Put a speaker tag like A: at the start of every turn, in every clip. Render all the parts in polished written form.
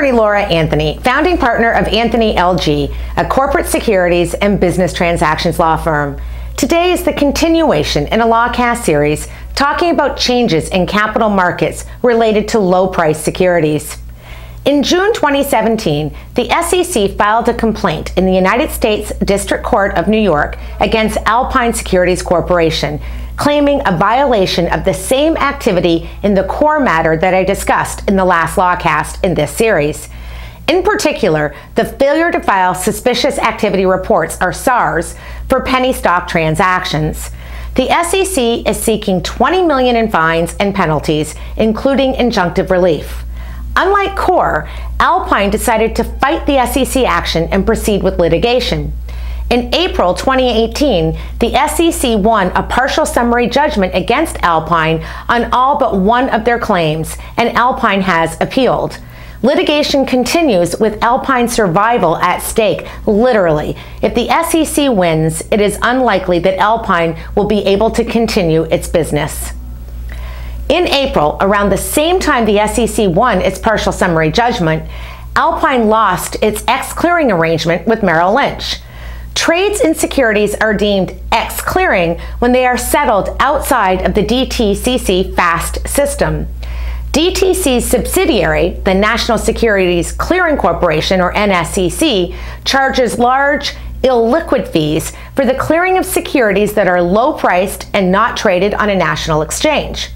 A: Attorney Laura Anthony, founding partner of Anthony LG, a corporate securities and business transactions law firm. Today is the continuation in a LawCast series talking about changes in capital markets related to low-price securities. In June 2017, the SEC filed a complaint in the United States District Court of New York against Alpine Securities Corporation, claiming a violation of the same activity in the core matter that I discussed in the last LawCast in this series. In particular, the failure to file suspicious activity reports, or SARs, for penny stock transactions. The SEC is seeking $20 million in fines and penalties, including injunctive relief. Unlike Core, Alpine decided to fight the SEC action and proceed with litigation. In April 2018, the SEC won a partial summary judgment against Alpine on all but one of their claims, and Alpine has appealed. Litigation continues with Alpine's survival at stake, literally. If the SEC wins, it is unlikely that Alpine will be able to continue its business. In April, around the same time the SEC won its partial summary judgment, Alpine lost its ex-clearing arrangement with Merrill Lynch. Trades in securities are deemed ex-clearing when they are settled outside of the DTCC FAST system. DTC's subsidiary, the National Securities Clearing Corporation, or NSCC, charges large, illiquid fees for the clearing of securities that are low-priced and not traded on a national exchange.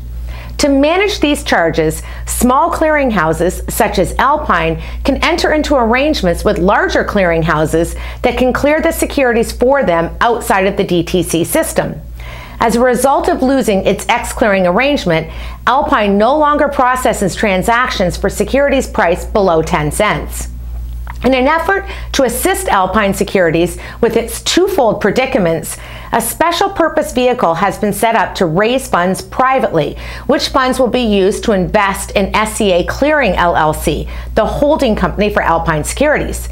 A: To manage these charges, small clearinghouses such as Alpine can enter into arrangements with larger clearinghouses that can clear the securities for them outside of the DTC system. As a result of losing its ex-clearing arrangement, Alpine no longer processes transactions for securities priced below 10 cents. In an effort to assist Alpine Securities with its twofold predicaments, a special purpose vehicle has been set up to raise funds privately, which funds will be used to invest in SCA Clearing LLC, the holding company for Alpine Securities.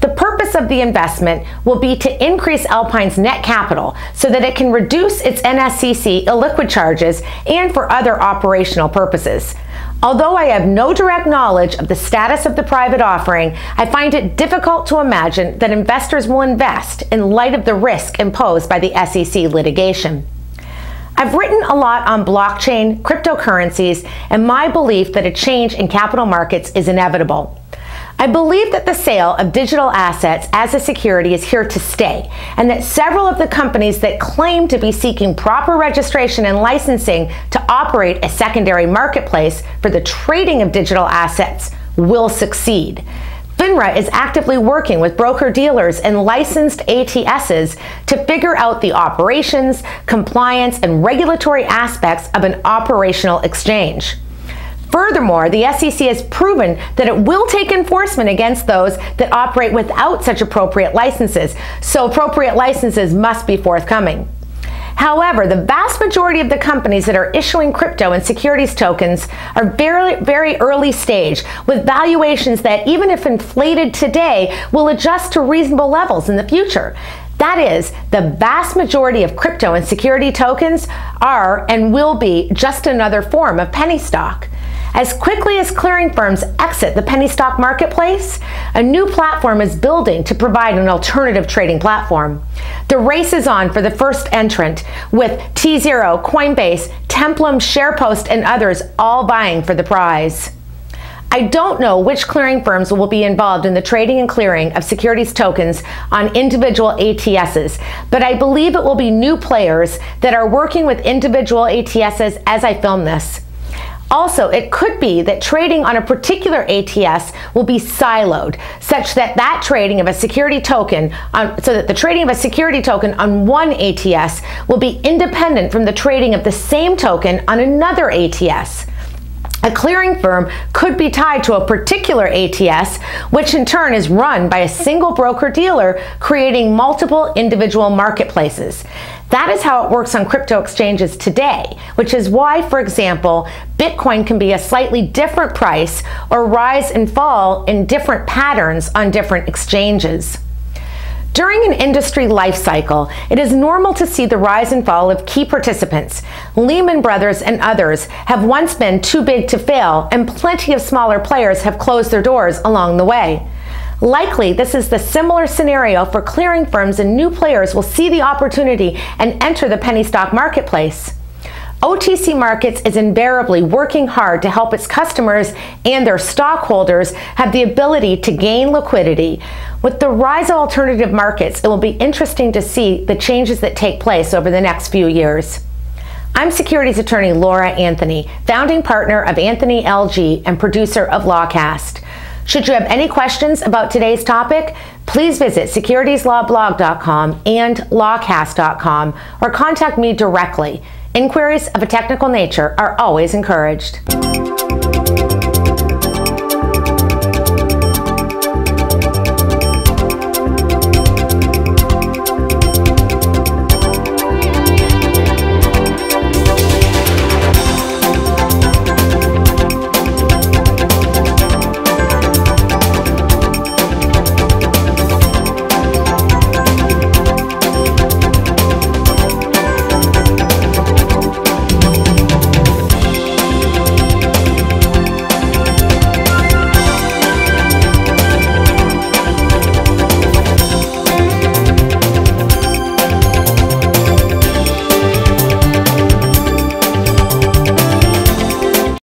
A: The purpose of the investment will be to increase Alpine's net capital so that it can reduce its NSCC illiquid charges and for other operational purposes. Although I have no direct knowledge of the status of the private offering, I find it difficult to imagine that investors will invest in light of the risk imposed by the SEC litigation. I've written a lot on blockchain, cryptocurrencies, and my belief that a change in capital markets is inevitable. I believe that the sale of digital assets as a security is here to stay, and that several of the companies that claim to be seeking proper registration and licensing to operate a secondary marketplace for the trading of digital assets will succeed. FINRA is actively working with broker-dealers and licensed ATSs to figure out the operations, compliance, and regulatory aspects of an operational exchange. Furthermore, the SEC has proven that it will take enforcement against those that operate without such appropriate licenses, so appropriate licenses must be forthcoming. However, the vast majority of the companies that are issuing crypto and securities tokens are very early stage, with valuations that, even if inflated today, will adjust to reasonable levels in the future. That is, the vast majority of crypto and security tokens are and will be just another form of penny stock. As quickly as clearing firms exit the penny stock marketplace, a new platform is building to provide an alternative trading platform. The race is on for the first entrant, with T0, Coinbase, Templum, SharePost, and others all vying for the prize. I don't know which clearing firms will be involved in the trading and clearing of securities tokens on individual ATSs, but I believe it will be new players that are working with individual ATSs as I film this. Also, it could be that trading on a particular ATS will be siloed, such that the trading of a security token on one ATS will be independent from the trading of the same token on another ATS. A clearing firm could be tied to a particular ATS, which in turn is run by a single broker-dealer, creating multiple individual marketplaces. That is how it works on crypto exchanges today, which is why, for example, Bitcoin can be a slightly different price or rise and fall in different patterns on different exchanges. During an industry life cycle, it is normal to see the rise and fall of key participants. Lehman Brothers and others have once been too big to fail, and plenty of smaller players have closed their doors along the way. Likely, this is the similar scenario for clearing firms, and new players will see the opportunity and enter the penny stock marketplace. OTC Markets is invariably working hard to help its customers and their stockholders have the ability to gain liquidity. With the rise of alternative markets, it will be interesting to see the changes that take place over the next few years. I'm securities attorney Laura Anthony, founding partner of Anthony LG and producer of LawCast. Should you have any questions about today's topic, please visit securitieslawblog.com and lawcast.com or contact me directly. Inquiries of a technical nature are always encouraged.